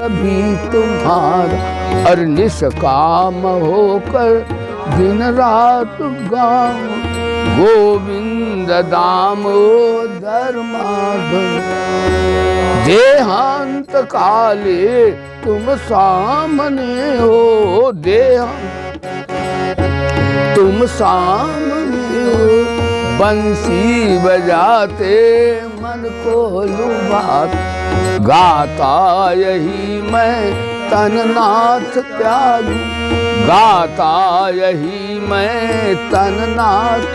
कभी तुम्हारा, और निष्काम होकर दिन रात गाऊं गोविंद दामोदर माधव। देहांत काले तुम सामने हो, देहांत तुम सामने हो, बंसी बजाते मन को लुभात, गाता यही मैं तननाथ त्यागू, गाता यही मैं तननाथ,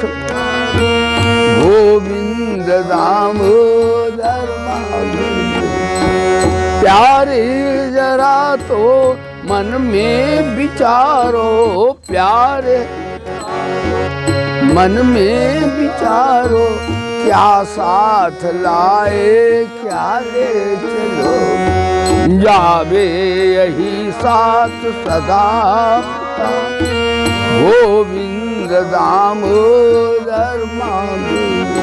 गोविंद दामोदर माधव। प्यारे जरा तो मन में विचारो, प्यारे मन में विचारो, क्या साथ लाए क्या ले चलो, जावे यही साथ सदा गोविंद दामोदर माधव।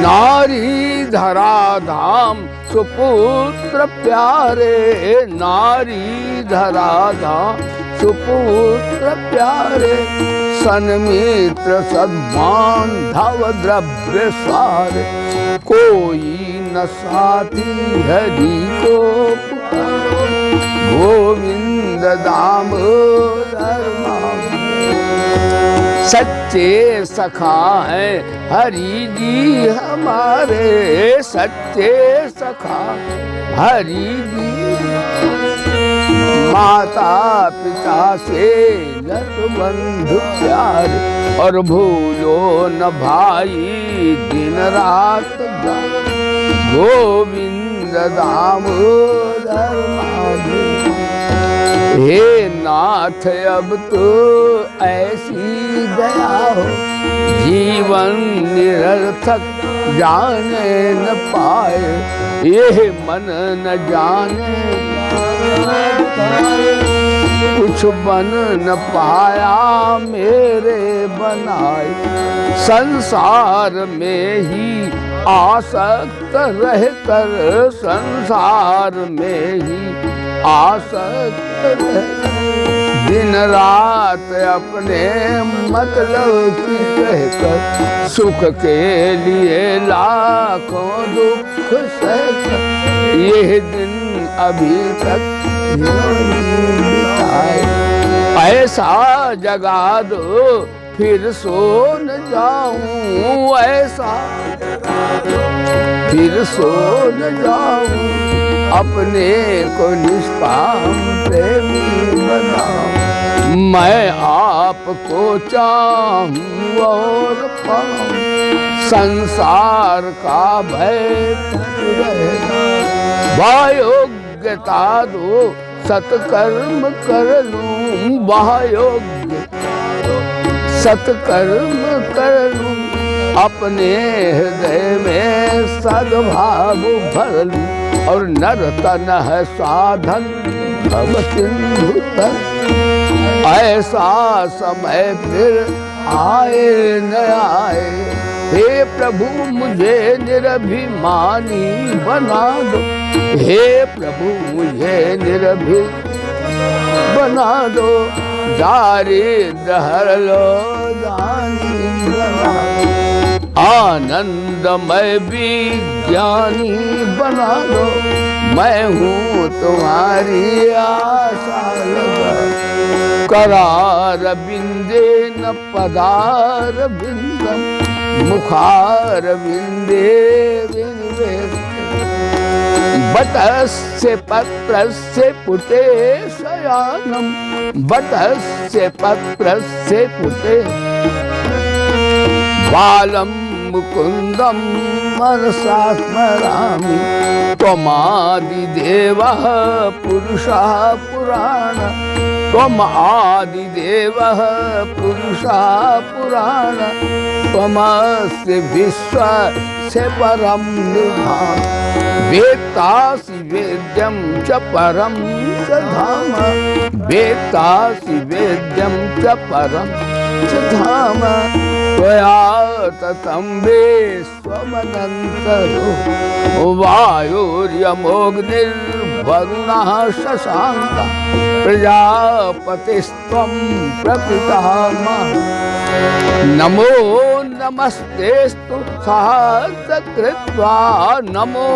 नारी धरा धाम सुपुत्र प्यारे, नारी धरा धाम सुपुत्र प्यारे, सन्मित्र सद्बांधव द्रव्य सारे, कोई न साथी हरि को पुकारो, गोविंद दामोदर माधव। सच्चे सखा है हरि जी हमारे, सच्चे सखा हरि जी, माता पिता से लत बंधु प्यारे, और भूलो न भाई दिन रात गाओ, गोविंद दामोदर माधव। हे नाथ अब तो ऐसी दया हो, जीवन निरर्थक जाने न पाए, ये मन न जाने कुछ बन न पाया मेरे बनाए, संसार में ही आसक्त रहकर, संसार में ही आसक्त रहकर, दिन रात अपने मतलब की कहकर, सुख के लिए लाखों दुख सहकर, ये दिन अभी तक ऐसा जगा दो फिर सो न जाऊं, ऐसा फिर सो न जाऊं, अपने को निष्काम प्रेमी बनाऊं, मैं आपको चाहूं और पाऊं, संसार का भय रहेगा, वायोग्यता दो सत्कर्म कर लूं, वायोग्य सत्कर्म कर लूं, अपने हृदय में सद्भाव भर लूं, और नर तन है साधन भव सिंधु तर, ऐसा समय फिर आए न आए, हे प्रभु मुझे निरभिमानी बना दो, हे प्रभु मुझे निरभिमानी बना दो, दारिद्र हर लो दानी बना दो, आनंदमय विज्ञानी बना दो, मैं हूँ तुम्हारी आशा लगा, करार बिंदे न पदार बिंदम, मुखार बिंदे बतस्य पत्रस्य पुटे शयानम, बतस्य पत्रस्य पुटे बालम मुकुंदम मनसा स्मरामि, त्वमादिदेवः पुरुषः पुराण, त्वमादिदेवः पुरुषः पुराण, त्वमस्य विश्वस्य परं निधानम्, वेत्तासि वेद्यं च परं च धाम, वेत्तासि वेद्यं च परं च धाम, त्वया ततं विश्वमनन्तरो, वायुर्यमोऽग्निर् वरुणः शशाङ्क प्रजापतिस्त्वं प्रपितामहः। नमो नमस्तेस्तु सहस्रकृत्वा नमो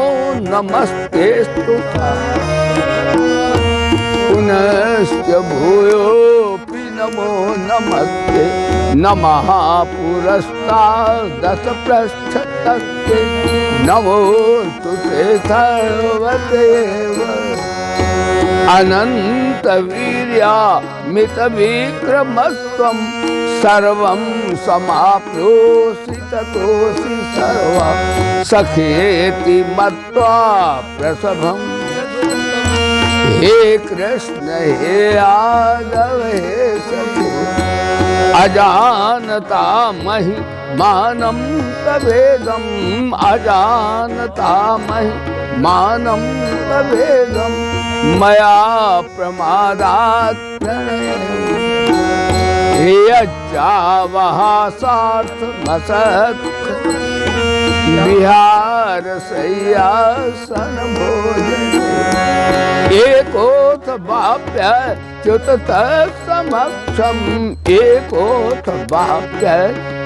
नमस्तेस्तु पुनश्च भूयोऽपि नमो नमस्ते नमः पुरस्तादथ पृष्ठतस्ते नमोऽस्तु ते सर्वदेव। अनन्तवीर्यामितविक्रमस्त्वं सर्वं समाप्नोषि ततोऽसि सर्वा सखेति मत्वा प्रसभम्। हे कृष्ण हे यादव हे सखे अजानता महि मानं तवेदम् अजानता महि मानं तवेदम् मया प्रमादात् हे अज्जावः सार्थमसत् विहार शय्यासन भोजने एकोऽथ वाप्य च्युततः समक्षम् एकोऽथ वाप्य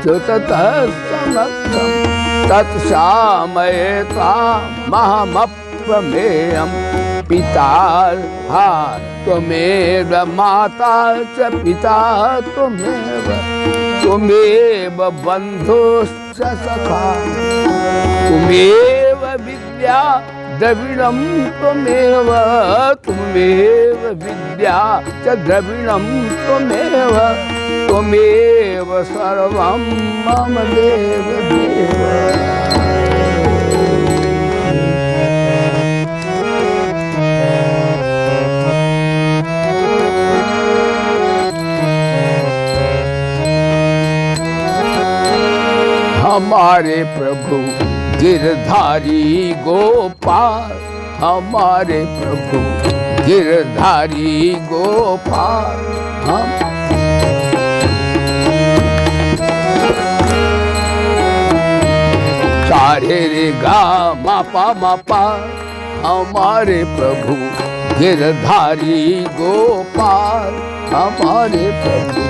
च्युततः समक्षम् तत्क्षामये त्वामहमप्रमेयम् पिता हा त्वमेव माता च पिता त्वमेव बन्धुश्च सखा त्वमेव विद्या द्रविणं त्वमेव विद्या च द्रविणं त्वमेव सर्वं मम देव देव। हमारे प्रभु गिरधारी गोपाल हमारे प्रभु गिरधारी गोपाल हम सारे रे गा मापा मापा हमारे प्रभु गिरधारी गोपाल हमारे प्रभु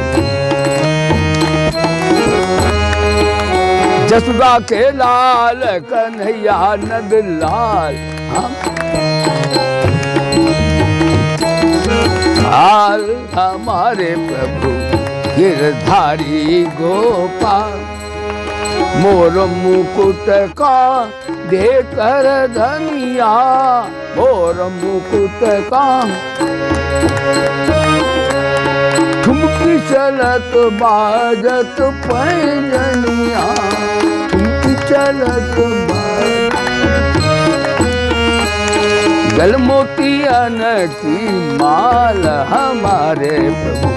जसुदा के लाल कन्हैया नंद लाल हमारे प्रभु गिरधारी गोपाल मोर मुकुट का देकर धनिया मोर मुकुट का ठुमकी चलत बाजत पैजनिया चलत गल मोतियन की माल हमारे प्रभु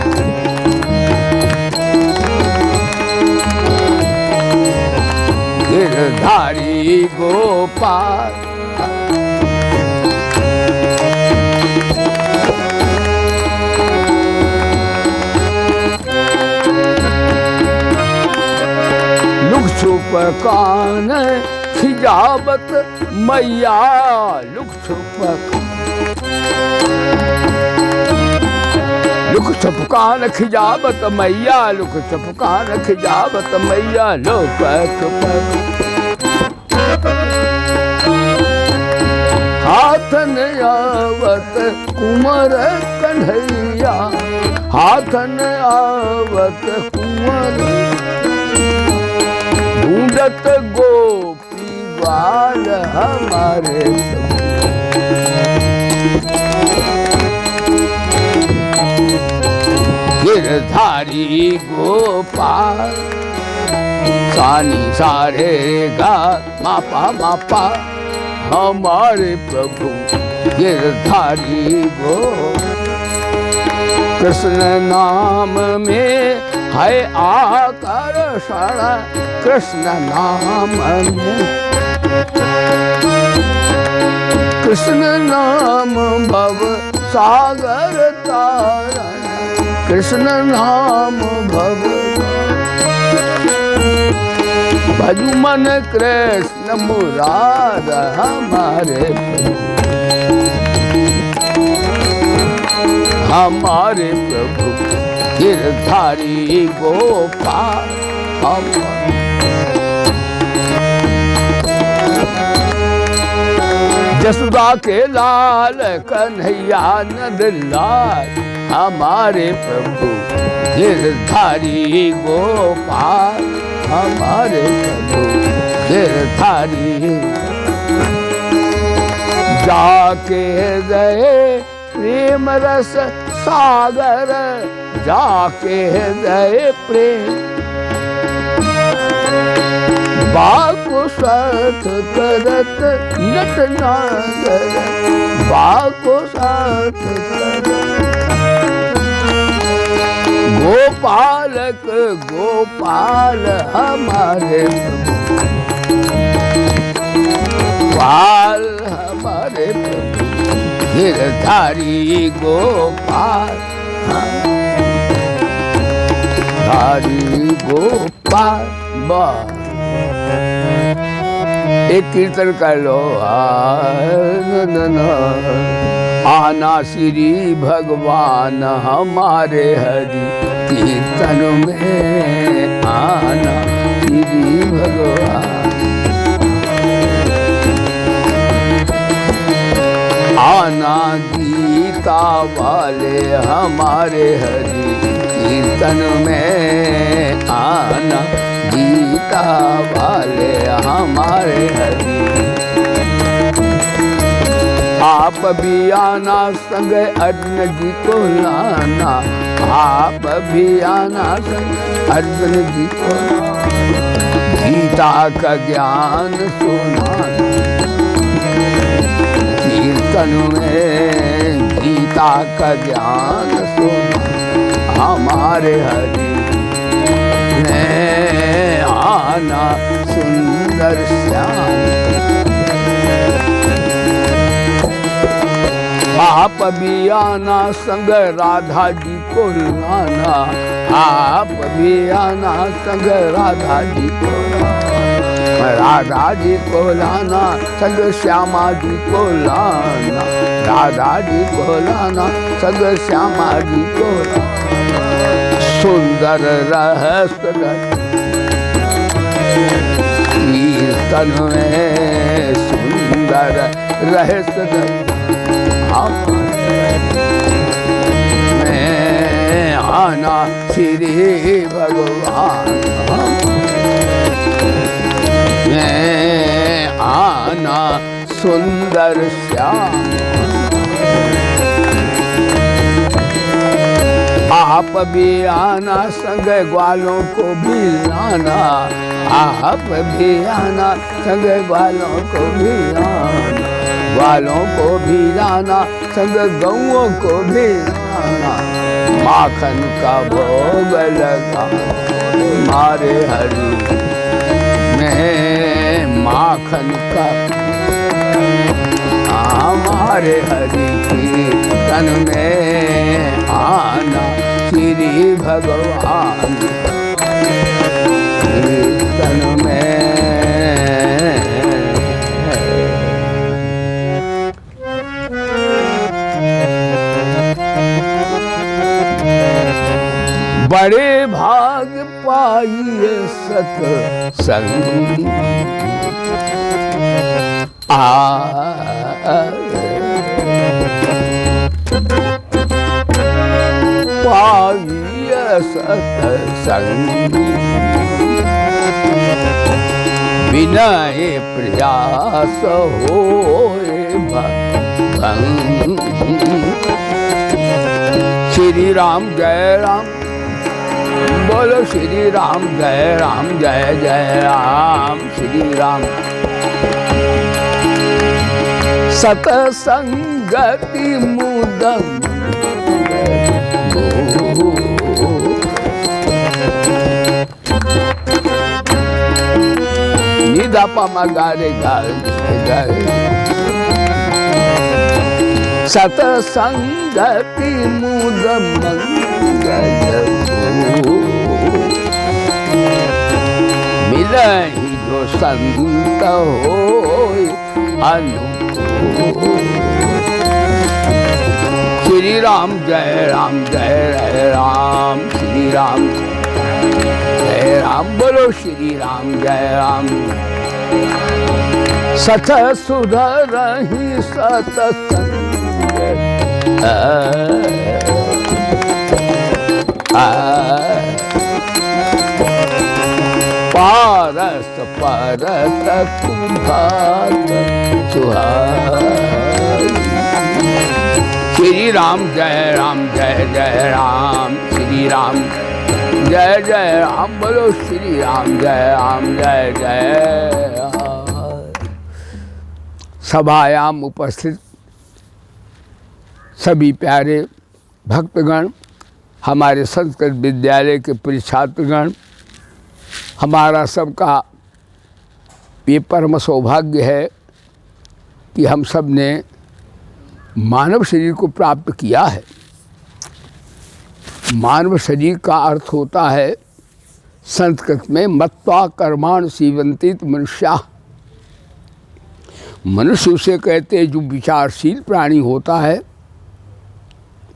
गिरधारी गोपाल लुक छुप कान खिजावत मैया लुक छुप कान खिजावत मैया लुक छुप कान खिजावत मैया लुक छुप हाथन आवत कुंवर कन्हैया हाथन आवत कुंवर ढूंढत गोपी ग्वाल हमारे गिरधारी गोपाल सानी सारे गा मापा मापा हमारे प्रभु गिरधारी गो कृष्ण नाम में है आकर्षण कृष्ण नाम में कृष्ण नाम भव सागर तारण कृष्ण नाम भव भजु मन कृष्ण मुराद हमारे हमारे प्रभु गिरधारी गोपाल। जसुदा के लाल कन्हैया नंद लाल, हमारे प्रभु गिरधारी गोपाल, हमारे प्रभु गिरधारी। जाके गए प्रेम रस सागर, जाके गए प्रेम बाको साथ करत नट नागर, बाको साथ करत। गोपालक गोपाल हमारे गोपाल, हमारे गिरधारी गोपाल, धारी गोपाल। एक कीर्तन कर लो। आना श्री भगवान हमारे हरि कीर्तन में, आना श्री भगवान। आना गीता वाले हमारे हरि कीर्तन में, आना गीता वाले हमारे हरि। आप भी आना संग अर्जुन जी को लाना, आप भी आना संग अर्जुन जी को। गीता का ज्ञान सुनाना कीर्तन में, गीता का ज्ञान सुना हमारे हरि। आना सुंदर श्याम, आप भी आना संग राधा जी को लाना, आप भी आना संग राधा जी को, राधा जी को लाना संग श्यामा जी को लाना, राधा जी को लाना संग श्यामा जी को लाना। सुंदर रहस्य कीर्तन में, सुंदर रहस्य में आना श्री भगवान, में आना सुंदर श्याम। आप भी आना संग ग्वालों को भी लाना, आप भी आना संग ग्वालों को भी लाना, ग्वालों को भी लाना संग गौओं को भी लाना। माखन का भोग लगा हमारे हरि में, माखन का हमारे हरि कीर्तन में, आना श्री भगवान कीर्तन में। बड़े भाग पाइए सत्संग, पाइए सत्संग। विनय प्रयास होए भंग। श्री राम जय राम, बोलो श्री राम जय राम, जय जय राम श्री राम। सतसंगति मुदम निधा पमा गारे गारे। सतसंगति मुदम मिलहि जो संत होय अनुकूल। श्री श्री राम जय राम जय राम श्री राम जय राम बोलो श्री राम जय राम। सत सुधरहि सतसंग पारस परत कुभात सुहाई। श्री राम जय राम जय जय राम श्री राम जय जय राम बोलो श्री राम जय राम जय जय राम। सभायाम उपस्थित सभी प्यारे भक्तगण, हमारे संस्कृत विद्यालय के प्रिय छात्रगण, हमारा सबका ये परम सौभाग्य है कि हम सब ने मानव शरीर को प्राप्त किया है। मानव शरीर का अर्थ होता है संस्कृत में मत्वा कर्माण सीवंतित मनुष्या। मनुष्य उसे कहते हैं जो विचारशील प्राणी होता है,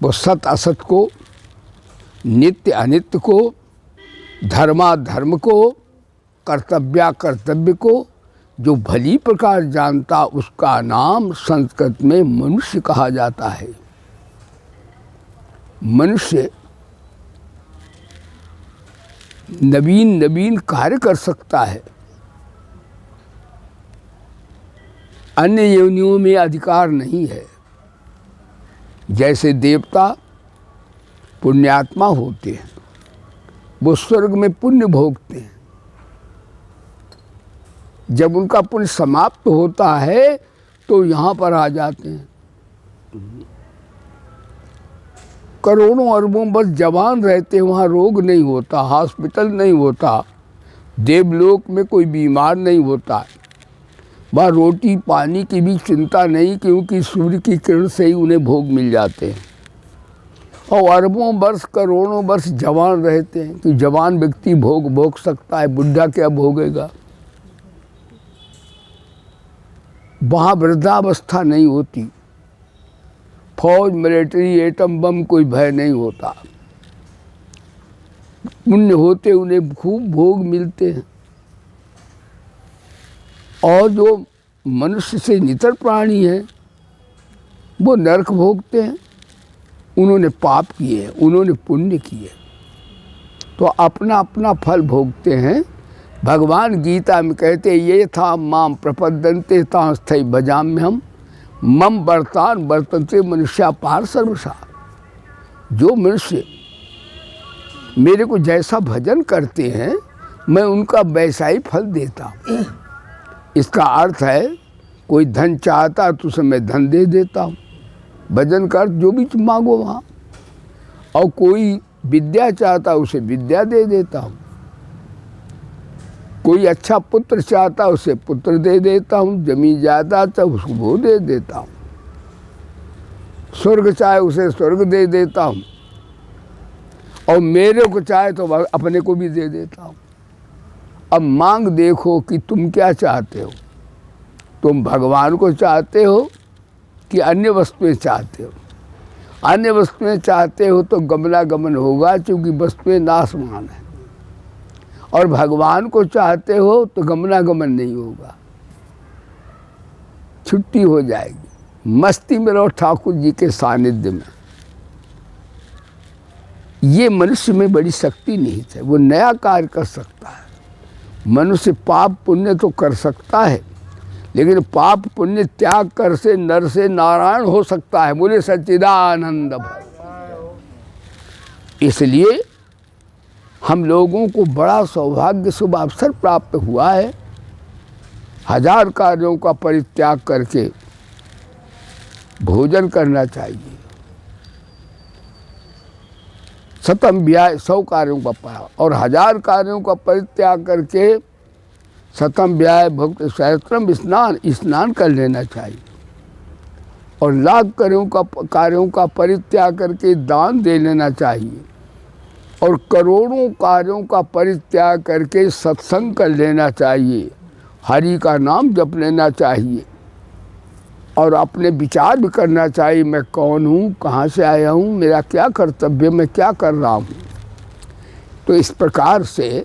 वो सत असत को, नित्य अनित्य को, धर्माधर्म को, कर्तव्या कर्तव्य को जो भली प्रकार जानता, उसका नाम संस्कृत में मनुष्य कहा जाता है। मनुष्य नवीन नवीन कार्य कर सकता है, अन्य योनियों में अधिकार नहीं है। जैसे देवता पुण्यात्मा होते हैं, वो स्वर्ग में पुण्य भोगते हैं। जब उनका पुण्य समाप्त होता है तो यहाँ पर आ जाते हैं। करोड़ों अरबों बस जवान रहते हैं, वहाँ रोग नहीं होता, हॉस्पिटल नहीं होता, देवलोक में कोई बीमार नहीं होता, वहाँ रोटी पानी की भी चिंता नहीं, क्योंकि सूर्य की किरण से ही उन्हें भोग मिल जाते हैं। और अरबों वर्ष करोड़ों वर्ष जवान रहते हैं, कि जवान व्यक्ति भोग सकता है, बुढ़ा क्या भोगेगा। वहाँ वृद्धावस्था नहीं होती, फौज मिलिट्री एटम बम कोई भय नहीं होता। पुण्य होते उन्हें खूब भोग मिलते हैं। और जो मनुष्य से नितर प्राणी हैं वो नरक भोगते हैं। उन्होंने पाप किए, उन्होंने पुण्य किए, तो अपना अपना फल भोगते हैं। भगवान गीता में कहते ये था माम प्रपद्यन्ते तांस्थै भजाम्यहम् मम वर्तान वर्तन्ते मनुष्या पार सर्वसा। जो मनुष्य मेरे को जैसा भजन करते हैं, मैं उनका वैसा ही फल देता हूँ। इसका अर्थ है कोई धन चाहता तो उसे मैं धन दे देता हूँ, भजन कर जो भी मांगो वहाँ। और कोई विद्या चाहता उसे विद्या दे देता हूँ। कोई अच्छा पुत्र चाहता उसे पुत्र दे देता हूँ, जमीन जायदाद चाहे उसको वो दे देता हूँ, स्वर्ग चाहे उसे स्वर्ग दे देता हूँ, और मेरे को चाहे तो अपने को भी दे देता हूँ। अब मांग देखो कि तुम क्या चाहते हो। तुम भगवान को चाहते हो कि अन्य वस्तुएं चाहते हो। अन्य वस्तुएं चाहते हो तो गमनागमन होगा, क्योंकि वस्तुएं नाशवान है। और भगवान को चाहते हो तो गमनागमन नहीं होगा, छुट्टी हो जाएगी। मस्ती में रहो ठाकुर जी के सानिध्य में। ये मनुष्य में बड़ी शक्ति निहित है, वो नया कार्य कर सकता है। मनुष्य पाप पुण्य तो कर सकता है, लेकिन पाप पुण्य त्याग कर से नर से नारायण हो सकता है। बोले सच्चिदानंद भाई। इसलिए हम लोगों को बड़ा सौभाग्य शुभ अवसर प्राप्त हुआ है। 1000 कार्यों का परित्याग करके भोजन करना चाहिए। शतम व्याय 100 कार्यों का पाया, और 1000 कार्यों का परित्याग करके शतम व्याय भक्त सहस्त्रम स्नान कर लेना चाहिए। और लाख कार्यों का परित्याग करके दान दे लेना चाहिए। और करोड़ों कार्यों का परित्याग करके सत्संग कर लेना चाहिए, हरि का नाम जप लेना चाहिए। और अपने विचार भी करना चाहिए, मैं कौन हूँ, कहाँ से आया हूँ, मेरा क्या कर्तव्य, मैं क्या कर रहा हूँ। तो इस प्रकार से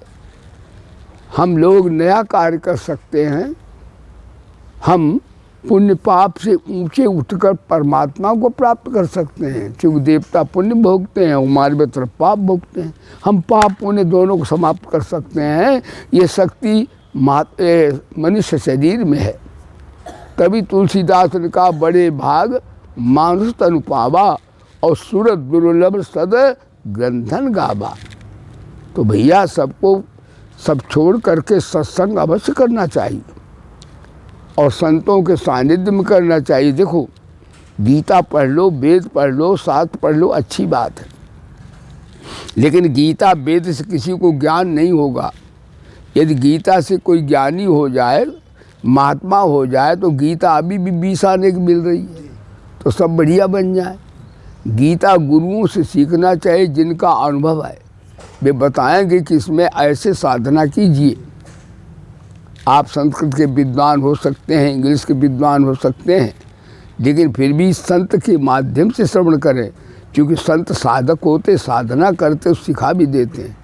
हम लोग नया कार्य कर सकते हैं। हम पुण्य पाप से ऊंचे उठकर परमात्मा को प्राप्त कर सकते हैं। शिव देवता पुण्य भोगते हैं, हमारे भीतर पाप भोगते हैं। हम पाप पुण्य दोनों को समाप्त कर सकते हैं। ये शक्ति मनुष्य शरीर में है। तभी तुलसीदास ने कहा, बड़े भाग मानुष तनु पावा और सूरत दुर्लभ सद ग्रंथन गावा। तो भैया सबको सब छोड़ करके सत्संग अवश्य करना चाहिए और संतों के सानिध्य में करना चाहिए। देखो, गीता पढ़ लो, वेद पढ़ लो, शास्त्र पढ़ लो, अच्छी बात है, लेकिन गीता वेद से किसी को ज्ञान नहीं होगा। यदि गीता से कोई ज्ञानी हो जाए, महात्मा हो जाए, तो गीता अभी भी 20 आने की मिल रही है, तो सब बढ़िया बन जाए। गीता गुरुओं से सीखना चाहिए जिनका अनुभव है। वे बताएंगे कि इसमें ऐसे साधना कीजिए। आप संस्कृत के विद्वान हो सकते हैं, इंग्लिश के विद्वान हो सकते हैं, लेकिन फिर भी संत के माध्यम से श्रवण करें, क्योंकि संत साधक होते, साधना करते, सिखा भी देते हैं।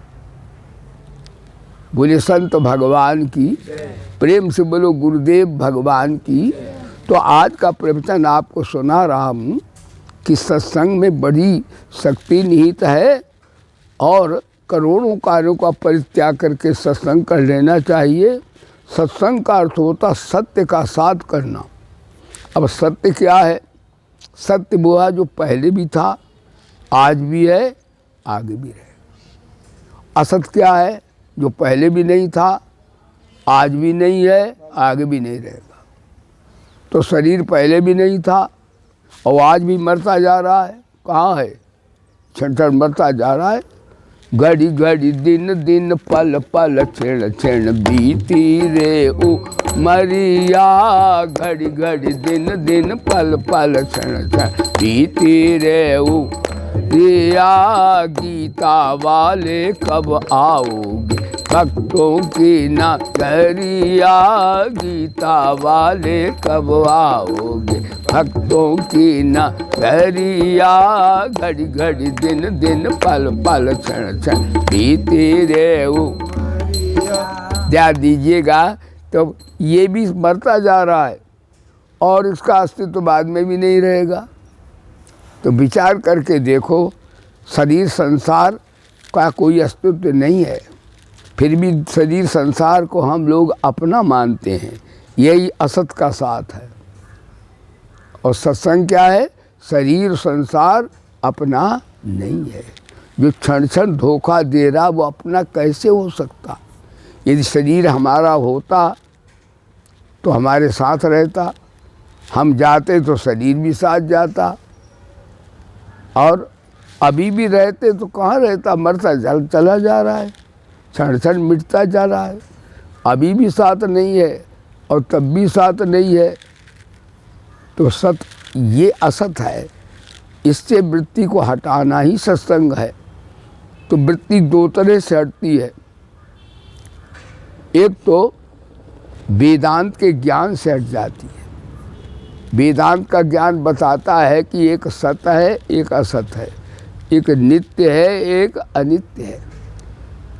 बोले संत भगवान की, प्रेम से बोलो गुरुदेव भगवान की। तो आज का प्रवचन आपको सुना रहा हूँ कि सत्संग में बड़ी शक्ति निहित है और करोड़ों कार्यों का परित्याग करके सत्संग कर लेना चाहिए। सत्संग का अर्थ होता सत्य का साथ करना। अब सत्य क्या है? सत्य वो है जो पहले भी था, आज भी है, आगे भी रहेगा। असत क्या है? जो पहले भी नहीं था, आज भी नहीं है, आगे भी नहीं रहेगा। तो शरीर पहले भी नहीं था और आज भी मरता जा रहा है। कहाँ है? क्षण क्षण मरता जा रहा है। घड़ी घड़ी दिन दिन पल पल क्षण क्षण बीती रे उमरिया। घड़ी घड़ी दिन दिन पल पल क्षण क्षण बीती रे उमरिया। गीता वाले कब आओगे भक्तों की नगरिया। गीता वाले कब आओगे भक्तों की नगरिया। घड़ी घड़ी दिन दिन पल पल क्षण क्षण बीते रे ध्यान दीजिएगा। तो ये भी मरता जा रहा है और इसका अस्तित्व बाद में भी नहीं रहेगा। तो विचार करके देखो, शरीर संसार का कोई अस्तित्व नहीं है, फिर भी शरीर संसार को हम लोग अपना मानते हैं। यही असत का साथ है। और सत्संग क्या है? शरीर संसार अपना नहीं है। जो क्षण क्षण धोखा दे रहा वो अपना कैसे हो सकता? यदि शरीर हमारा होता तो हमारे साथ रहता, हम जाते तो शरीर भी साथ जाता, और अभी भी रहते तो कहाँ रहता? मरता चला जा रहा है, क्षण क्षण मिटता जा रहा है। अभी भी साथ नहीं है और तब भी साथ नहीं है। तो सत ये असत है। इससे वृत्ति को हटाना ही सत्संग है। तो वृत्ति दो तरह से हटती है। एक तो वेदांत के ज्ञान से हट जाती है। वेदांत का ज्ञान बताता है कि एक सत है, एक असत है, एक नित्य है, एक अनित्य है।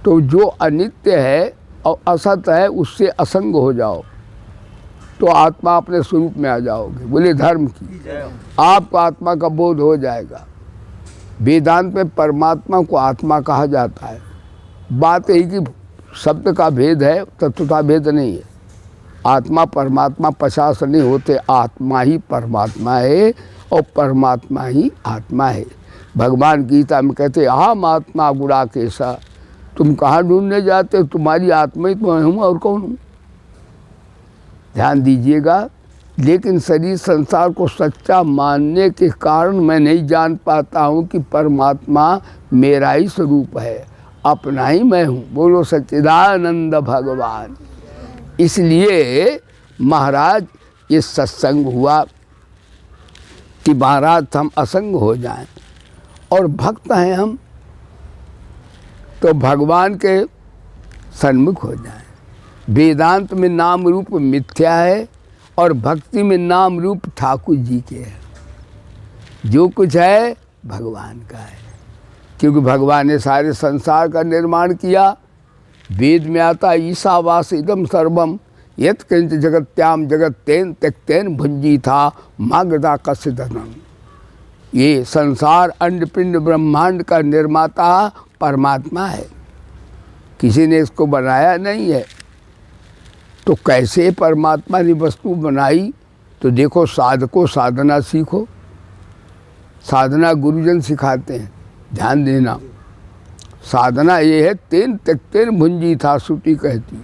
तो जो अनित्य है और असत है उससे असंग हो जाओ तो आत्मा अपने स्वरूप में आ जाओगे। बोले धर्म की, आपको आत्मा का बोध हो जाएगा। वेदांत में परमात्मा को आत्मा कहा जाता है। बात यही कि शब्द का भेद है, तत्वता भेद नहीं है। आत्मा परमात्मा 50 नहीं होते, आत्मा ही परमात्मा है और परमात्मा ही आत्मा है। भगवान गीता में कहते अहम आत्मा गुणाकेशा। तुम कहाँ ढूंढने जाते हो? तुम्हारी आत्मा ही तो मैं हूँ, और कौन हूँ? ध्यान दीजिएगा। लेकिन शरीर संसार को सच्चा मानने के कारण मैं नहीं जान पाता हूँ कि परमात्मा मेरा ही स्वरूप है, अपना ही मैं हूँ। बोलो सच्चिदानंद भगवान। इसलिए महाराज ये सत्संग हुआ कि महाराज हम असंग हो जाएं और भक्त हैं हम तो भगवान के सन्मुख हो जाएं। वेदांत में नाम रूप मिथ्या है और भक्ति में नाम रूप ठाकुर जी के है। जो कुछ है भगवान का है, क्योंकि भगवान ने सारे संसार का निर्माण किया। वेद में आता ईशावास इदम सर्वम यत् किंच जगत्याम जगत्तेन त्यक्तेन भुंजी था मागधा कस्य धनम। ये संसार अंड पिंड ब्रह्मांड का निर्माता परमात्मा है, किसी ने इसको बनाया नहीं है। तो कैसे परमात्मा ने वस्तु बनाई? तो देखो, साधको साधना सीखो। साधना गुरुजन सिखाते हैं, ध्यान देना। साधना ये है तेन त्यक्तेन भुंजी था श्रुति कहती।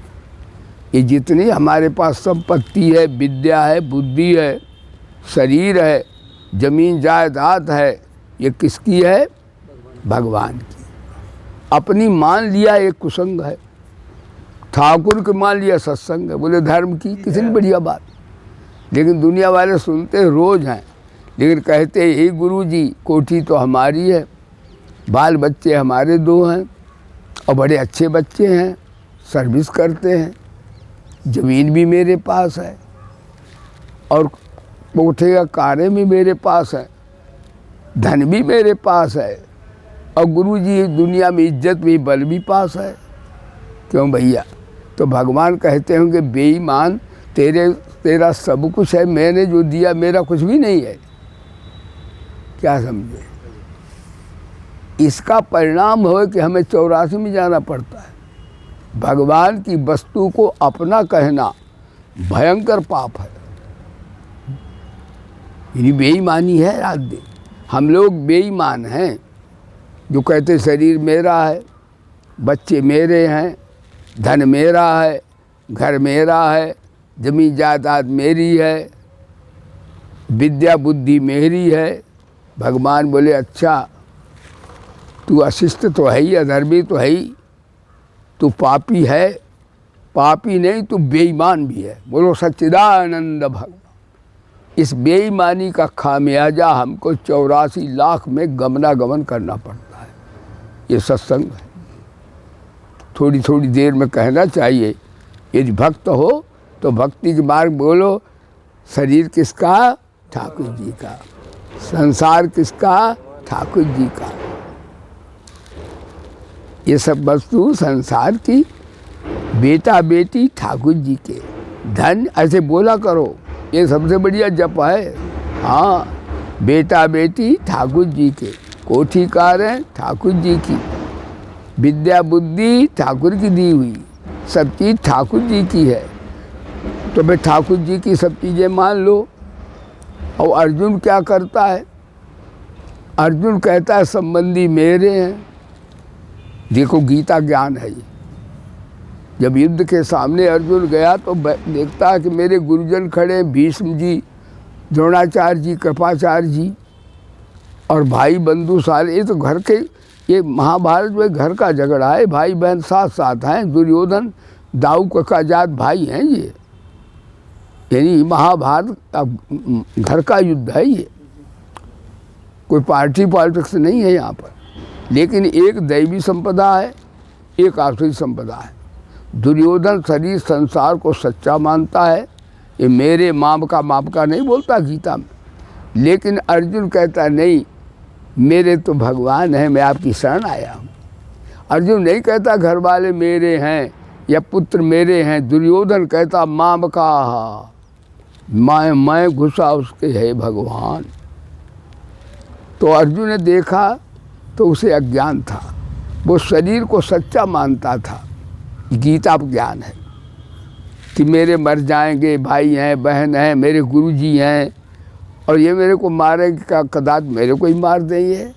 ये जितनी हमारे पास संपत्ति है, विद्या है, बुद्धि है, शरीर है, जमीन जायदाद है, ये किसकी है? भगवान की। अपनी मान लिया एक कुसंग है, ठाकुर के मान लिया सत्संग है। बोले धर्म की कितनी बढ़िया बात। लेकिन दुनिया वाले सुनते रोज हैं, लेकिन कहते हे गुरु जी कोठी तो हमारी है, बाल बच्चे हमारे 2 हैं और बड़े अच्छे बच्चे हैं, सर्विस करते हैं, ज़मीन भी मेरे पास है और कोठे का कारें भी मेरे पास है, धन भी मेरे पास है और गुरु जी दुनिया में इज्जत भी, बल भी पास है। क्यों भैया? तो भगवान कहते होंगे बेईमान, तेरा सब कुछ है, मैंने जो दिया मेरा कुछ भी नहीं है। क्या समझे? इसका परिणाम हो कि हमें 84 में जाना पड़ता है। भगवान की वस्तु को अपना कहना भयंकर पाप है, ये बेईमानी है। रात दिन हम लोग बेईमान हैं जो कहते शरीर मेरा है, बच्चे मेरे हैं, धन मेरा है, घर मेरा है, जमीन जायदाद मेरी है, विद्या बुद्धि मेरी है। भगवान बोले अच्छा, तू अशिष्ट तो है ही, अधर्मी तो है ही, तू पापी है, पापी नहीं तू बेईमान भी है। बोलो सच्चिदानंद भगवान। इस बेईमानी का खामियाजा हमको 84 लाख में गमनागमन करना पड़ता है। ये सत्संग है, थोड़ी थोड़ी देर में कहना चाहिए। यदि भक्त हो तो भक्ति के मार्ग बोलो। शरीर किसका? ठाकुर जी का। संसार किसका? ठाकुर जी का। ये सब वस्तु संसार की, बेटा बेटी ठाकुर जी के, धन ऐसे बोला करो, ये सबसे बढ़िया जप है। हाँ, बेटा बेटी ठाकुर जी के, कोठी कारें ठाकुर जी की, विद्या बुद्धि ठाकुर की दी हुई, सब चीज़ ठाकुर जी की है। तो भाई ठाकुर जी की सब चीज़ें मान लो। और अर्जुन क्या करता है? अर्जुन कहता है संबंधी मेरे हैं। देखो गीता ज्ञान है ये। जब युद्ध के सामने अर्जुन गया तो देखता है कि मेरे गुरुजन खड़े हैं, भीष्म जी, द्रोणाचार्य जी, कृपाचार्य जी और भाई बंधु सारे। ये तो घर के, ये महाभारत में घर का झगड़ा है, भाई बहन साथ साथ हैं। दुर्योधन दाऊ का जात भाई हैं ये, यानी महाभारत घर का युद्ध है ये, कोई पार्टी पॉलिटिक्स नहीं है यहाँ पर। लेकिन एक दैवी संपदा है, एक आसुरी संपदा है। दुर्योधन शरीर संसार को सच्चा मानता है, ये मेरे माप का नहीं बोलता गीता में। लेकिन अर्जुन कहता नहीं, मेरे तो भगवान हैं, मैं आपकी शरण आया हूँ। अर्जुन नहीं कहता घर वाले मेरे हैं या पुत्र मेरे हैं। दुर्योधन कहता माम का, मैं घुसा उसके है भगवान। तो अर्जुन ने देखा तो उसे अज्ञान था, वो शरीर को सच्चा मानता था। गीता ज्ञान है कि मेरे मर जाएंगे, भाई हैं, बहन हैं, मेरे गुरुजी हैं और ये मेरे को मारेंगे, का कदाच मेरे को ही मार देंगे।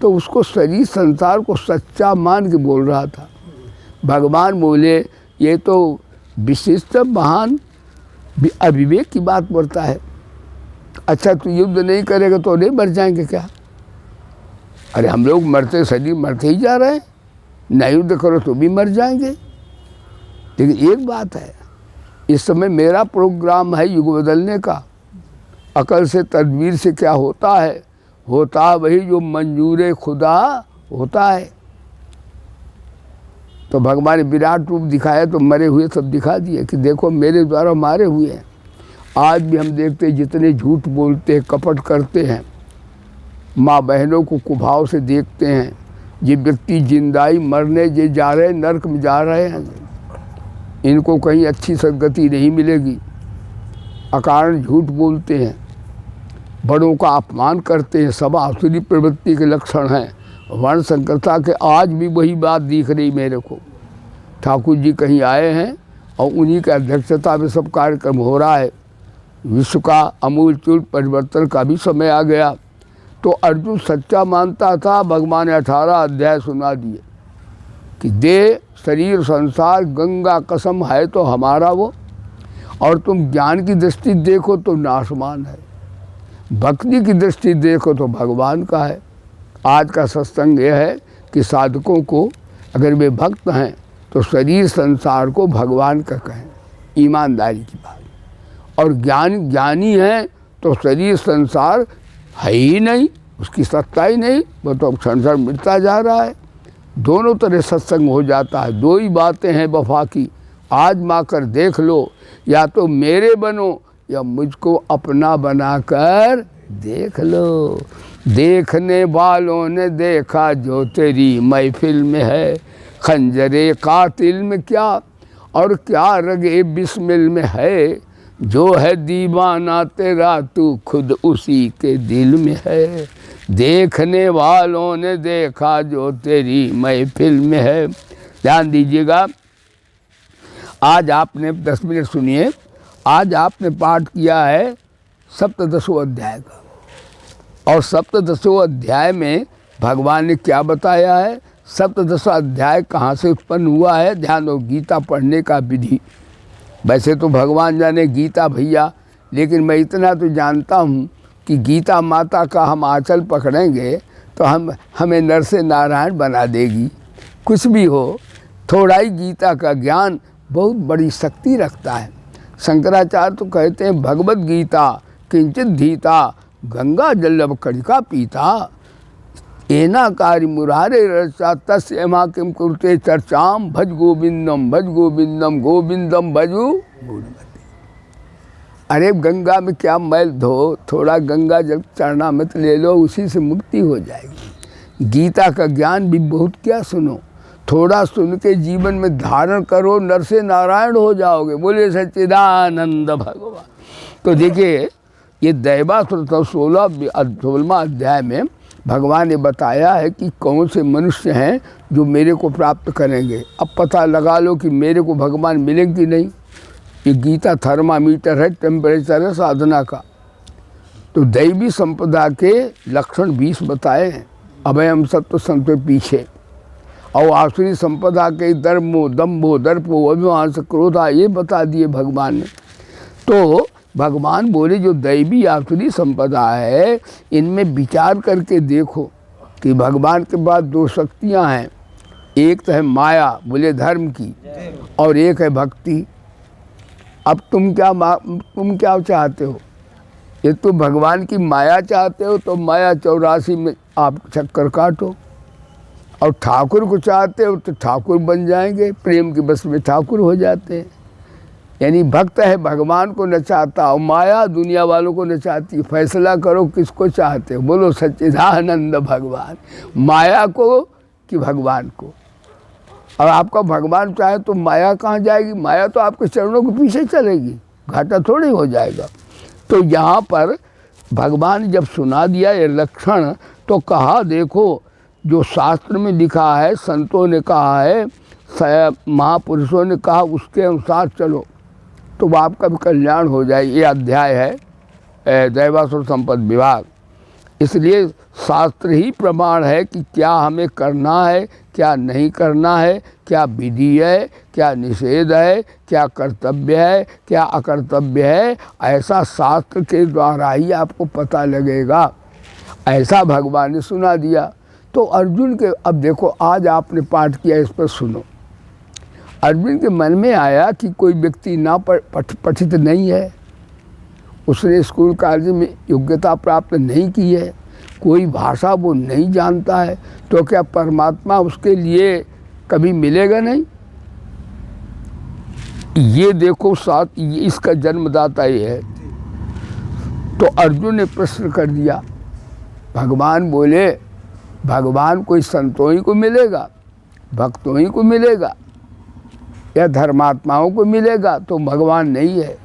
तो उसको शरीर संसार को सच्चा मान के बोल रहा था। भगवान बोले ये तो विशिष्ट महान अविवेक की बात बोलता है। अच्छा तू युद्ध नहीं करेगा तो नहीं मर जाएंगे क्या? अरे हम लोग मरते, शरीर मरते ही जा रहे हैं, न युद्ध करो तो भी मर जाएंगे। लेकिन एक बात है, इस समय मेरा प्रोग्राम है युग बदलने का। अकल से तदबीर से क्या होता है? होता वही जो मंजूर खुदा होता है। तो भगवान ने विराट रूप दिखाया तो मरे हुए सब दिखा दिए कि देखो मेरे द्वारा मारे हुए हैं। आज भी हम देखते हैं जितने झूठ बोलते हैं, कपट करते हैं, माँ बहनों को कुभाव से देखते हैं। ये व्यक्ति जिंदाई मरने जे जा रहे, नरक में जा रहे हैं, इनको कहीं अच्छी सदगति नहीं मिलेगी। अकारण झूठ बोलते हैं, बड़ों का अपमान करते हैं, सब आसुरी प्रवृत्ति के लक्षण हैं। वर्ण संकरता के आज भी वही बात दिख रही मेरे को। ठाकुर जी कहीं आए हैं और उन्हीं की अध्यक्षता में सब कार्यक्रम हो रहा है। विश्व का अमूलचूल परिवर्तन का भी समय आ गया। तो अर्जुन सच्चा मानता था, भगवान ने 18 अध्याय सुना दिए कि देह शरीर संसार गंगा कसम है तो हमारा वो, और तुम ज्ञान की दृष्टि देखो तो नाशमान है, भक्ति की दृष्टि देखो तो भगवान का है। आज का सत्संग यह है कि साधकों को अगर वे भक्त हैं तो शरीर संसार को भगवान का कहें, ईमानदारी की बात। और ज्ञानी है तो शरीर संसार है ही नहीं, उसकी सत्ता ही नहीं, वो तो क्षण क्षण मिटता जा रहा है। दोनों तरह सत्संग हो जाता है। दो ही बातें हैं वफा की, आजमा कर देख लो, या तो मेरे बनो या मुझको अपना बनाकर देख लो। देखने वालों ने देखा जो तेरी महफिल में है, खंजरे कातिल में क्या और क्या रगे बिस्मिल में है, जो है दीवाना तेरा तू खुद उसी के दिल में है। देखने वालों ने देखा जो तेरी महफिल में है। ध्यान दीजिएगा, आज आपने 10 मिनट सुनिए। आज आपने पाठ किया है सप्तदशों अध्याय का, और सप्तदशों अध्याय में भगवान ने क्या बताया है, सप्तदश अध्याय कहाँ से उत्पन्न हुआ है। ध्यान दो, गीता पढ़ने का विधि। वैसे तो भगवान जाने गीता भैया, लेकिन मैं इतना तो जानता हूँ कि गीता माता का हम आंचल पकड़ेंगे तो हमें नर से नारायण बना देगी। कुछ भी हो, थोड़ा ही गीता का ज्ञान बहुत बड़ी शक्ति रखता है। शंकराचार्य तो कहते हैं भगवत गीता किंचित धीता गंगा जल्लभ कणिका पीता, एना कार्य मुरारे रचा तस्य एमा किम कुरुते चर्चाम भज गोविंदम गोविंदम भजू गुणवते। अरे गंगा में क्या मैल धो, थोड़ा गंगा जल चरणामृत ले लो, उसी से मुक्ति हो जाएगी। गीता का ज्ञान भी बहुत क्या सुनो, थोड़ा सुन के जीवन में धारण करो, नर से नारायण हो जाओगे। बोले सच्चिदानंद भगवान। तो देखिए, ये दैवासुर 16वां अध्याय में भगवान ने बताया है कि कौन से मनुष्य हैं जो मेरे को प्राप्त करेंगे। अब पता लगा लो कि मेरे को भगवान मिलेंगे कि नहीं। ये गीता थर्मामीटर है, टेम्परेचर है साधना का। तो दैवी संपदा के लक्षण 20 बताए हैं, अभयम सत्व संत पीछे, और आसुरी संपदा के धर्मो दम्भो दर्पो अभिमान से क्रोधा, ये बता दिए भगवान ने। तो भगवान बोले जो दैवी आसुरी संपदा है, इनमें विचार करके देखो कि भगवान के पास 2 शक्तियां हैं। एक तो है माया, बोले धर्म की, और एक है भक्ति। अब तुम क्या चाहते हो? ये तो भगवान की माया चाहते हो तो माया 84 में आप चक्कर काटो, और ठाकुर को चाहते हो तो ठाकुर बन जाएंगे, प्रेम के बस में ठाकुर हो जाते हैं। यानी भक्त है भगवान को नचाता, और माया दुनिया वालों को नचाती। फैसला करो किसको चाहते हो, बोलो सच्चिदानंद भगवान, माया को कि भगवान को। और आपका भगवान चाहे तो माया कहाँ जाएगी, माया तो आपके चरणों के पीछे चलेगी, घाटा थोड़ी हो जाएगा। तो यहाँ पर भगवान ने जब सुना दिया ये लक्षण, तो कहा देखो जो शास्त्र में लिखा है, संतों ने कहा है, महापुरुषों ने कहा, उसके अनुसार चलो तो आपका भी कल्याण हो जाए। ये अध्याय है दैवासुर संपद विभाग। इसलिए शास्त्र ही प्रमाण है कि क्या हमें करना है, क्या नहीं करना है, क्या विधि है, क्या निषेध है, क्या कर्तव्य है, क्या अकर्तव्य है। ऐसा शास्त्र के द्वारा ही आपको पता लगेगा। ऐसा भगवान ने सुना दिया। तो अर्जुन के, अब देखो आज आपने पाठ किया, इस पर सुनो। अर्जुन के मन में आया कि कोई व्यक्ति ना पठित नहीं है, उसने स्कूल कॉलेज में योग्यता प्राप्त नहीं की है, कोई भाषा वो नहीं जानता है, तो क्या परमात्मा उसके लिए कभी मिलेगा नहीं? ये देखो साथ, इसका जन्मदाता ये है। तो अर्जुन ने प्रश्न कर दिया। भगवान बोले, भगवान कोई संतों ही को मिलेगा, भक्तों ही को मिलेगा या धर्मात्माओं को मिलेगा? तो भगवान नहीं है।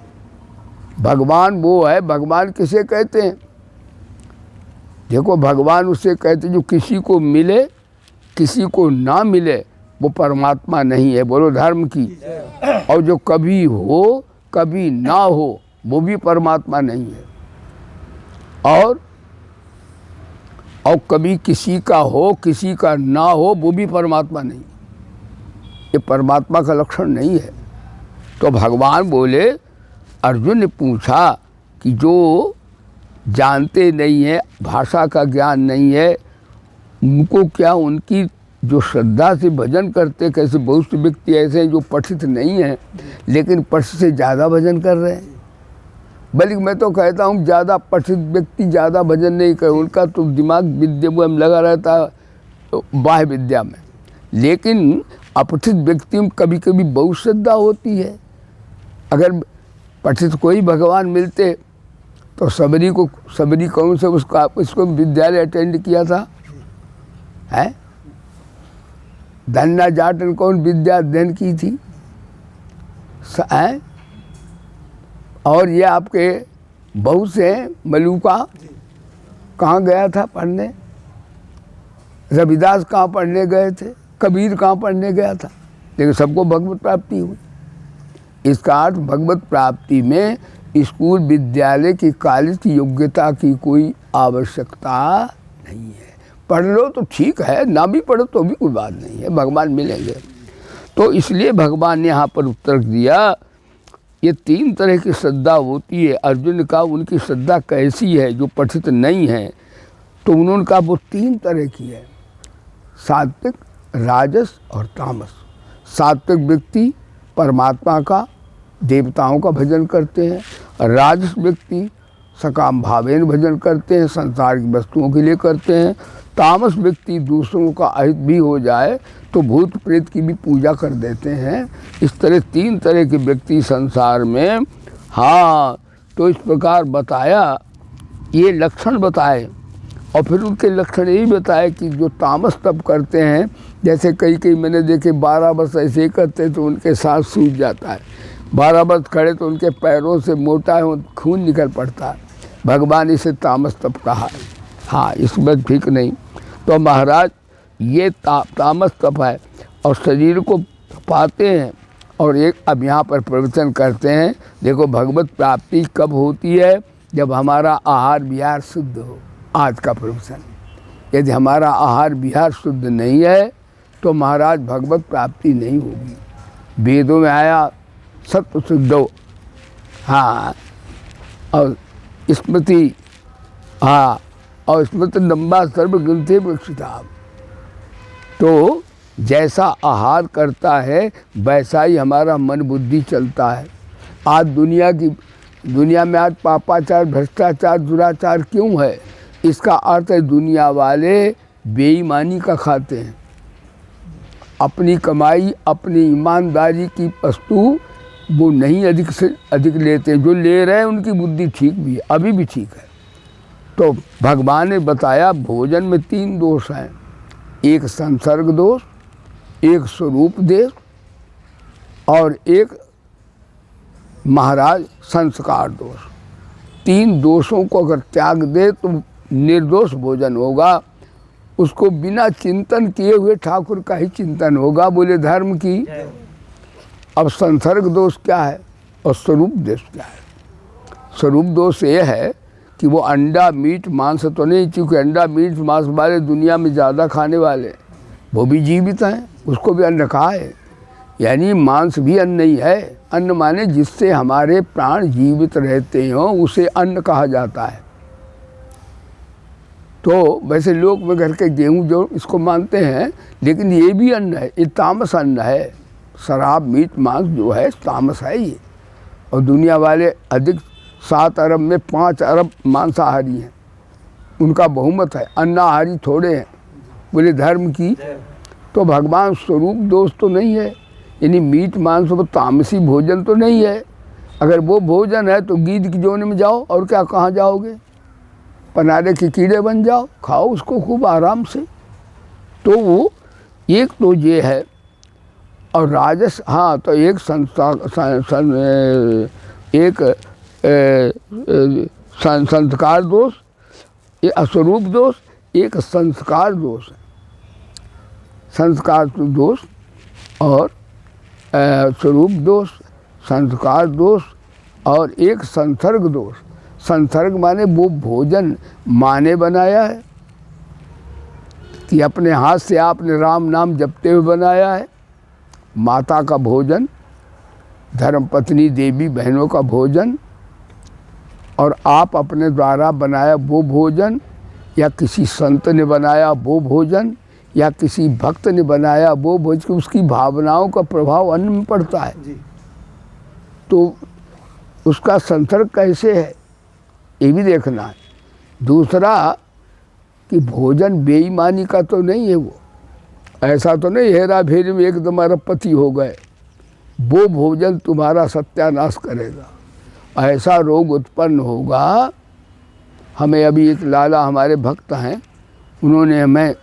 भगवान वो है, भगवान किसे कहते हैं? देखो, भगवान उसे कहते जो किसी को मिले किसी को ना मिले, वो परमात्मा नहीं है। बोलो धर्म की। और जो कभी हो कभी ना हो, वो भी परमात्मा नहीं है। और कभी किसी का हो किसी का ना हो, वो भी परमात्मा नहीं। ये परमात्मा का लक्षण नहीं है। तो भगवान बोले, अर्जुन ने पूछा कि जो जानते नहीं है, भाषा का ज्ञान नहीं है, उनको क्या उनकी जो श्रद्धा से भजन करते, कैसे बहुत से व्यक्ति ऐसे हैं जो पठित नहीं हैं लेकिन पठित से ज़्यादा भजन कर रहे हैं। बल्कि मैं तो कहता हूँ ज़्यादा पठित व्यक्ति ज़्यादा भजन नहीं करे, उनका तो दिमाग विद्या में लगा रहता है, बाह्य विद्या में। लेकिन अपठित व्यक्ति में कभी कभी बहुत श्रद्धा होती है। अगर पठित कोई भगवान मिलते तो सबरी कौन से उसको विद्यालय अटेंड किया था, है? धन्ना जाटन कौन विद्या अध्ययन की थी, है? और ये आपके बहुत से मलूका कहाँ गया था पढ़ने, रविदास कहाँ पढ़ने गए थे, कबीर कहाँ पढ़ने गया था, लेकिन सबको भगवत प्राप्ति हुई। इसका अर्थ भगवत प्राप्ति में स्कूल विद्यालय की कॉलेज की योग्यता की कोई आवश्यकता नहीं है। पढ़ लो तो ठीक है, ना भी पढ़ो तो भी कोई बात नहीं है, भगवान मिलेंगे। तो इसलिए भगवान ने यहाँ पर उत्तर दिया, ये 3 तरह की श्रद्धा होती है। अर्जुन ने कहा उनकी श्रद्धा कैसी है जो पठित नहीं है? तो उन्होंने कहा वो 3 तरह की है, सात्विक, राजस और तामस। सात्विक व्यक्ति परमात्मा का, देवताओं का भजन करते हैं। राजस व्यक्ति सकाम भावेन भजन करते हैं, संसार की वस्तुओं के लिए करते हैं। तामस व्यक्ति दूसरों का अहित भी हो जाए तो भूत प्रेत की भी पूजा कर देते हैं। इस तरह 3 तरह के व्यक्ति संसार में। हाँ, तो इस प्रकार बताया, ये लक्षण बताए। और फिर उनके लक्षण यही बताए कि जो तामस तप करते हैं, जैसे कई मैंने देखे 12 वर्ष ऐसे ही करते तो उनके सांस सूज जाता है, 12 वर्ष खड़े तो उनके पैरों से मोटा खून निकल पड़ता है। भगवान इसे तामस तप कहा है। हाँ, इसमें ठीक नहीं। तो महाराज ये तामस तप है और शरीर को पाते हैं। और एक अब यहाँ पर प्रवचन करते हैं। देखो, भगवत प्राप्ति कब होती है? जब हमारा आहार विहार शुद्ध हो। आज का प्रवचन, यदि हमारा आहार विहार शुद्ध नहीं है तो महाराज भगवत प्राप्ति नहीं होगी। वेदों में आया सत्व शुद्धो, हाँ, और स्मृति, हाँ, और स्मृति लंबा सर्व ग्रंथे वृक्षिता। तो जैसा आहार करता है वैसा ही हमारा मन बुद्धि चलता है। आज दुनिया में आज पापाचार, भ्रष्टाचार, दुराचार क्यों है? इसका अर्थ है दुनिया वाले बेईमानी का खाते हैं। अपनी कमाई, अपनी ईमानदारी की वस्तु वो नहीं अधिक से अधिक लेते। जो ले रहे हैं उनकी बुद्धि ठीक भी है, अभी भी ठीक है। तो भगवान ने बताया भोजन में 3 दोष हैं, एक संसर्ग दोष, एक स्वरूप दोष और एक महाराज संस्कार दोष। 3 दोषों को अगर त्याग दे तो निर्दोष भोजन होगा। उसको बिना चिंतन किए हुए ठाकुर का ही चिंतन होगा। बोले धर्म की। अब संसर्ग दोष क्या है और स्वरूप दोष क्या है? स्वरूप दोष ये है कि वो अंडा मीट मांस तो नहीं, क्योंकि अंडा मीट मांस वाले दुनिया में ज़्यादा खाने वाले वो भी जीवित हैं, उसको भी अन्न कहा है। यानी मांस भी अन्न नहीं है। अन्न माने जिससे हमारे प्राण जीवित रहते हों उसे अन्न कहा जाता है। तो वैसे लोग में घर के गेहूँ जो इसको मानते हैं, लेकिन ये भी अन्न है, ये तामस अन्न है। शराब मीट मांस जो है तामस है ये। और दुनिया वाले अधिक 7 अरब में 5 अरब मांसाहारी हैं, उनका बहुमत है, अन्नाहारी थोड़े हैं। बोले धर्म की। तो भगवान स्वरूप दोष तो नहीं है, यानी मीट मांस वो तामसी भोजन तो नहीं है। अगर वो भोजन है तो गीद की जोन में जाओ, और क्या कहाँ जाओगे, पनारे के कीड़े बन जाओ, खाओ उसको खूब आराम से। तो वो एक तो ये है। और राजस, हाँ, तो एक संस्कार दोष, एक अस्वरूप दोष, एक संस्कार दोष है। संस्कार दोष और स्वरूप दोष, संस्कार दोष और एक संसर्ग दोष। संसर्ग माने वो भोजन माँ ने बनाया है कि अपने हाथ से आपने राम नाम जपते हुए बनाया है, माता का भोजन, धर्मपत्नी देवी बहनों का भोजन, और आप अपने द्वारा बनाया वो भोजन, या किसी संत ने बनाया वो भोजन, या किसी भक्त ने बनाया वो भोजन, उसकी भावनाओं का प्रभाव अन्न में पड़ता है जी। तो उसका संसर्ग कैसे है ये भी देखना है। दूसरा कि भोजन बेईमानी का तो नहीं है, वो ऐसा तो नहीं हेरा फेरी में एकदम अरबपति हो गए, वो भोजन तुम्हारा सत्यानाश करेगा, ऐसा रोग उत्पन्न होगा। हमें अभी एक लाला हमारे भक्त हैं, उन्होंने हमें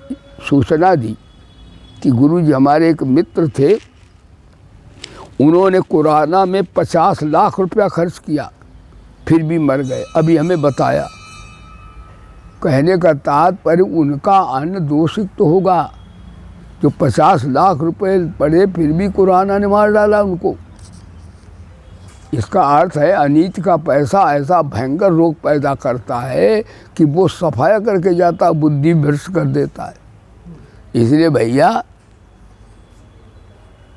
सूचना दी कि गुरुजी हमारे एक मित्र थे, उन्होंने कोरोना में 50 लाख रुपया खर्च किया, फिर भी मर गए। अभी हमें बताया, कहने का तात्पर्य उनका अन्न दूषित तो होगा, जो 50 लाख रुपए पड़े फिर भी कोरोना ने मार डाला उनको। इसका अर्थ है अनीत का पैसा ऐसा भयंकर रोग पैदा करता है कि वो सफाया करके जाता, बुद्धि भ्रष्ट कर देता है। इसलिए भैया,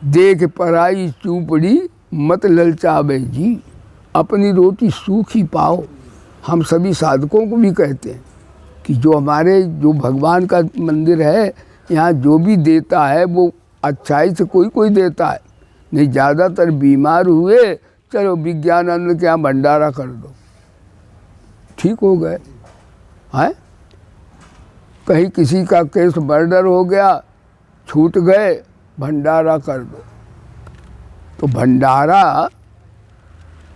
देख पराई चूपड़ी मत ललचावे जी, अपनी रोटी सूखी पाओ। हम सभी साधकों को भी कहते हैं कि जो भगवान का मंदिर है, यहाँ जो भी देता है वो अच्छाई से कोई कोई देता है, नहीं ज़्यादातर बीमार हुए, चलो विज्ञानानंद के यहाँ भंडारा कर दो, ठीक हो गए हैं। कहीं किसी का केस मर्डर हो गया, छूट गए, भंडारा कर दो। तो भंडारा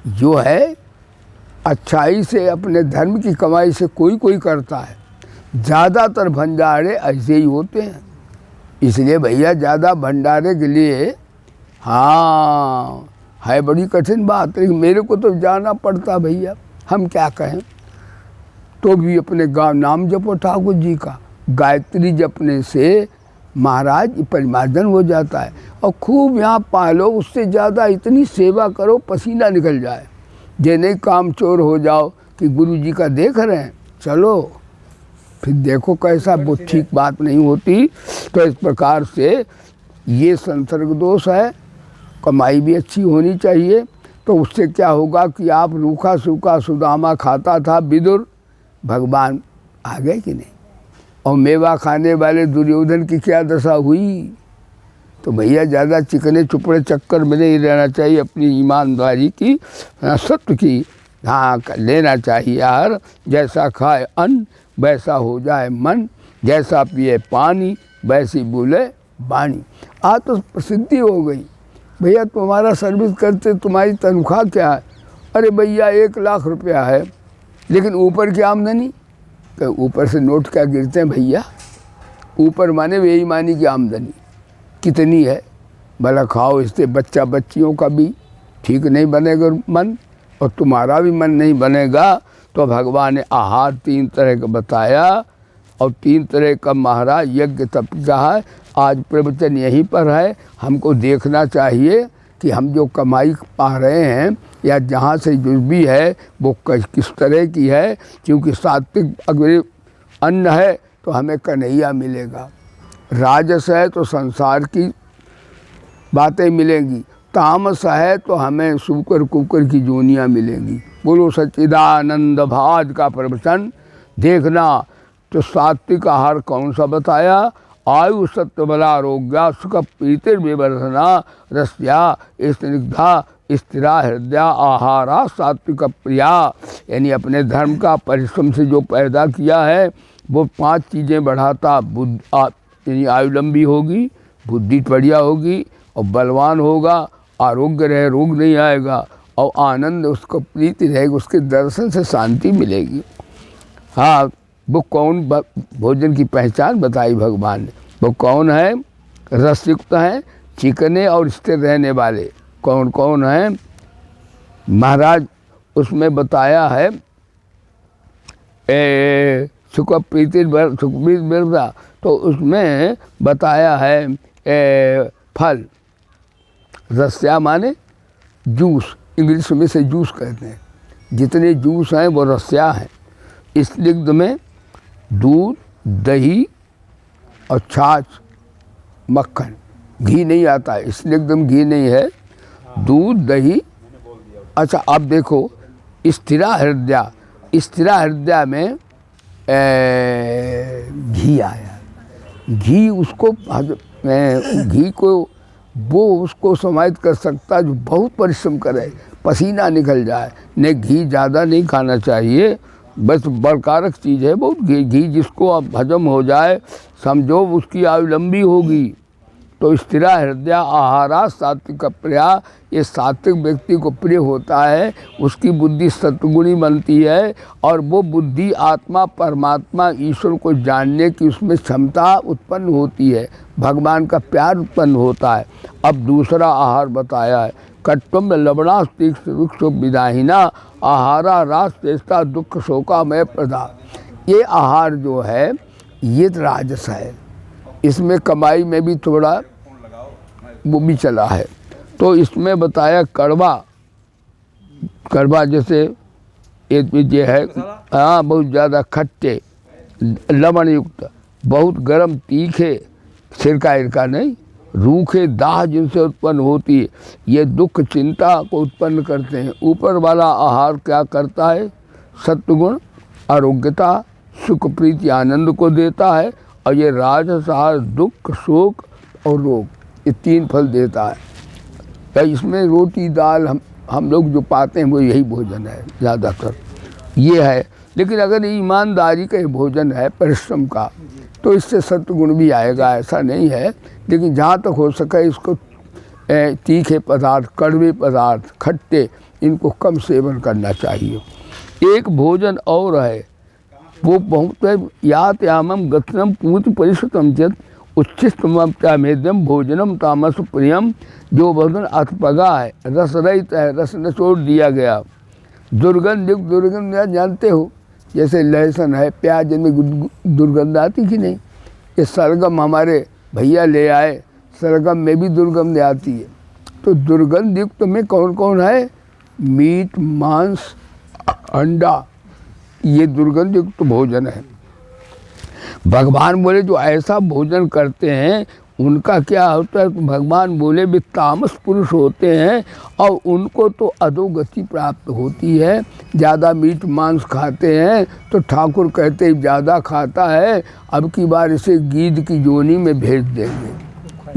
जो है अच्छाई से अपने धर्म की कमाई से कोई कोई करता है, ज़्यादातर भंडारे ऐसे ही होते हैं। इसलिए भैया ज़्यादा भंडारे के लिए, हाँ, है बड़ी कठिन बात, लेकिन मेरे को तो जाना पड़ता भैया, हम क्या कहें। तो भी अपने गाँव नाम जपो ठाकुर जी का, गायत्री जपने से महाराज परिमार्जन हो जाता है। और खूब यहाँ पालो, उससे ज़्यादा इतनी सेवा करो पसीना निकल जाए, जे नहीं काम चोर हो जाओ कि गुरु जी का देख रहे हैं, चलो फिर देखो कैसा, वो ठीक बात नहीं होती। तो इस प्रकार से ये संसर्ग दोष है। कमाई भी अच्छी होनी चाहिए, तो उससे क्या होगा कि आप रूखा सूखा सुदामा खाता था विदुर, भगवान आ गए कि नहीं। और मेवा खाने वाले दुर्योधन की क्या दशा हुई। तो भैया ज़्यादा चिकने चुपड़े चक्कर में नहीं रहना चाहिए, अपनी ईमानदारी की, सत्य की, हाँ, लेना चाहिए यार। जैसा खाए अन्न वैसा हो जाए मन, जैसा पिए पानी वैसी बोले बाणी। आज तो प्रसिद्धि हो गई, भैया तुम्हारा सर्विस करते तुम्हारी तनख्वाह क्या है, अरे भैया 1 लाख रुपया है, लेकिन ऊपर की आमदनी, तो ऊपर से नोट क्या गिरते हैं भैया, ऊपर माने बेईमानी की आमदनी कितनी है। भला खाओ, इससे बच्चा बच्चियों का भी ठीक नहीं बनेगा मन, और तुम्हारा भी मन नहीं बनेगा। तो भगवान ने आहार 3 तरह का बताया, और 3 तरह का महाराज यज्ञ तप का है। आज प्रवचन यहीं पर है। हमको देखना चाहिए कि हम जो कमाई पा रहे हैं या जहाँ से जो भी है वो किस तरह की है, क्योंकि सात्विक अगर अन्न है तो हमें कन्हैया मिलेगा, राजस है तो संसार की बातें मिलेंगी, तामस है तो हमें सूकर कुकर की जोनियाँ मिलेंगी। बोलो सच्चिदानंद भाज का प्रवचन देखना। तो सात्विक आहार कौन सा बताया, आयु सत्य बलारोग्या सुख प्रीतिर विवर्धना रस्या स्निग्धा स्थिरा हृदया आहारा सात्विक प्रिया। यानी अपने धर्म का परिश्रम से जो पैदा किया है वो 5 चीज़ें बढ़ाता, यानी आयु लंबी होगी, बुद्धि बढ़िया होगी और बलवान होगा, आरोग्य रहे, रोग नहीं आएगा, और आनंद उसको प्रीति रहेगी, उसके दर्शन से शांति मिलेगी। हाँ, वो कौन भोजन की पहचान बताई भगवान ने। वो कौन है? रसयुक्त हैं, चिकने और स्थिर रहने वाले। कौन कौन है महाराज? उसमें बताया है सुखप्रीति बिरदा, तो उसमें बताया है फल। रस्या माने जूस, इंग्लिश में से जूस कहते हैं। जितने जूस हैं वो रस्या हैं। इस लिग्ध में दूध, दही और छाछ, मक्खन, घी नहीं आता है। इसलिए एकदम घी नहीं है, दूध, दही। अच्छा, अब देखो स्थिरा हृदय में घी आया। घी उसको घी को वो उसको समाहित कर सकता है जो बहुत परिश्रम करे, पसीना निकल जाए। नहीं, घी ज़्यादा नहीं खाना चाहिए, बस बलकारक चीज़ है बहुत। घी जिसको अब हजम हो जाए, समझो उसकी आयु लंबी होगी। तो स्थिरा हृदय आहारा सात्विक प्रिया, ये सात्विक व्यक्ति को प्रिय होता है, उसकी बुद्धि सत्गुणी बनती है और वो बुद्धि आत्मा परमात्मा ईश्वर को जानने की उसमें क्षमता उत्पन्न होती है, भगवान का प्यार उत्पन्न होता है। अब दूसरा आहार बताया है, कट्टम लवणास्तिक वृक्षो विदाहिना आहारा रास चेष्टा दुख शोकामय प्रदा। ये आहार जो है ये राजस है, इसमें कमाई में भी थोड़ा वो भी चला है। तो इसमें बताया कड़वा जैसे ये है, हाँ, बहुत ज़्यादा खट्टे, लवण युक्त, बहुत गर्म, तीखे, सिरका इरका नहीं, रूखे, दाह जिनसे उत्पन्न होती है, ये दुख चिंता को उत्पन्न करते हैं। ऊपर वाला आहार क्या करता है? सत्वगुण, आरोग्यता, सुख, प्रीति, आनंद को देता है। और ये राजस आहार दुख, शोक और रोग, ये 3 फल देता है। तो इसमें रोटी दाल हम लोग जो पाते हैं वो यही भोजन है ज़्यादातर, ये है। लेकिन अगर ईमानदारी का भोजन है, परिश्रम का, तो इससे सत्वगुण भी आएगा, ऐसा नहीं है। लेकिन जहाँ तक हो सके इसको तीखे पदार्थ, कड़वे पदार्थ, खट्टे, इनको कम सेवन करना चाहिए। एक भोजन और है, वो बहुत यात यामम गतनम पूत परिश्रुतम जत उच्छिष्टमेद्यम भोजनम तामस प्रियम। जो भोजन अथपगा है, रस रहित है, रस निचोड़ दिया गया, दुर्गंध युक्त, दुर्गंध जानते हो, जैसे लहसुन है, प्याज में दुर्गंध आती कि नहीं? ये सरगम हमारे भैया ले आए, सरगम में भी दुर्गंध आती है। तो दुर्गंध युक्त में कौन कौन है? मीट, मांस, अंडा, ये दुर्गंध युक्त भोजन है। भगवान बोले जो ऐसा भोजन करते हैं उनका क्या होता है? भगवान बोले वे तामस पुरुष होते हैं और उनको तो अधोगति प्राप्त होती है। ज़्यादा मीट मांस खाते हैं तो ठाकुर कहते ज़्यादा खाता है, अब की बार इसे गीद की जोनी में भेज देंगे,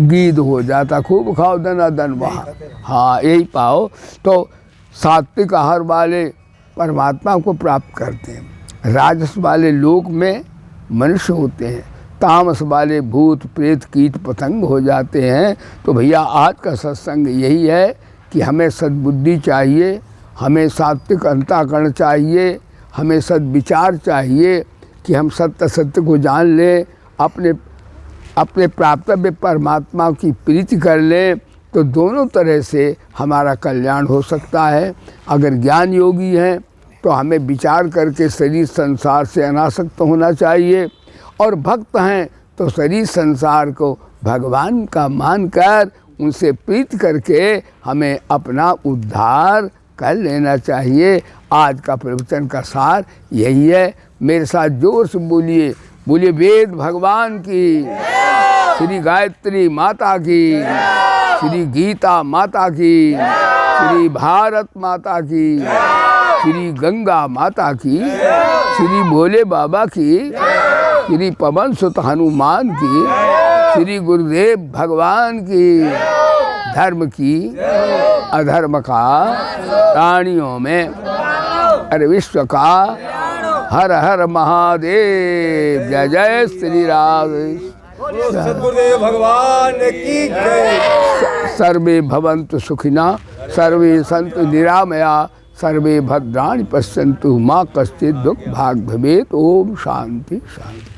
गीद हो जाता, खूब खाओ दना दन वहाँ। हाँ, यही पाओ। तो सात्विक आहार वाले परमात्मा को प्राप्त करते हैं, राजस वाले लोक में मनुष्य होते हैं, तामस वाले भूत प्रेत कीट पतंग हो जाते हैं। तो भैया आज का सत्संग यही है कि हमें सद्बुद्धि चाहिए, हमें सात्विक अंतःकरण चाहिए, हमें सद्विचार चाहिए कि हम सत्य को जान लें, अपने प्राप्तव्य परमात्मा की प्रीति कर लें, तो दोनों तरह से हमारा कल्याण हो सकता है। अगर ज्ञान योगी हैं तो हमें विचार करके शरीर संसार से अनासक्त होना चाहिए, और भक्त हैं तो शरीर संसार को भगवान का मानकर उनसे प्रीत करके हमें अपना उद्धार कर लेना चाहिए। आज का प्रवचन का सार यही है। मेरे साथ जोर से बोलिए, बोलिए वेद भगवान की, श्री गायत्री माता की, श्री गीता माता की, श्री भारत माता की, श्री गंगा माता की, श्री भोले बाबा की, श्री पवन सुत हनुमान की, श्री गुरुदेव भगवान की। धर्म की अधर्म का प्राणियों में, अरे विश्व का, हर हर महादेव। जय जय श्री राम। सद्गुरुदेव भगवान की जय। सर्वे भवन्तु सुखिनः। सर्वे सन्तु निरामया, सर्वे भद्राणि पश्यन्तु, माँ कश्चित् दुःख भाग् भवेत्। ओम शांति शांति।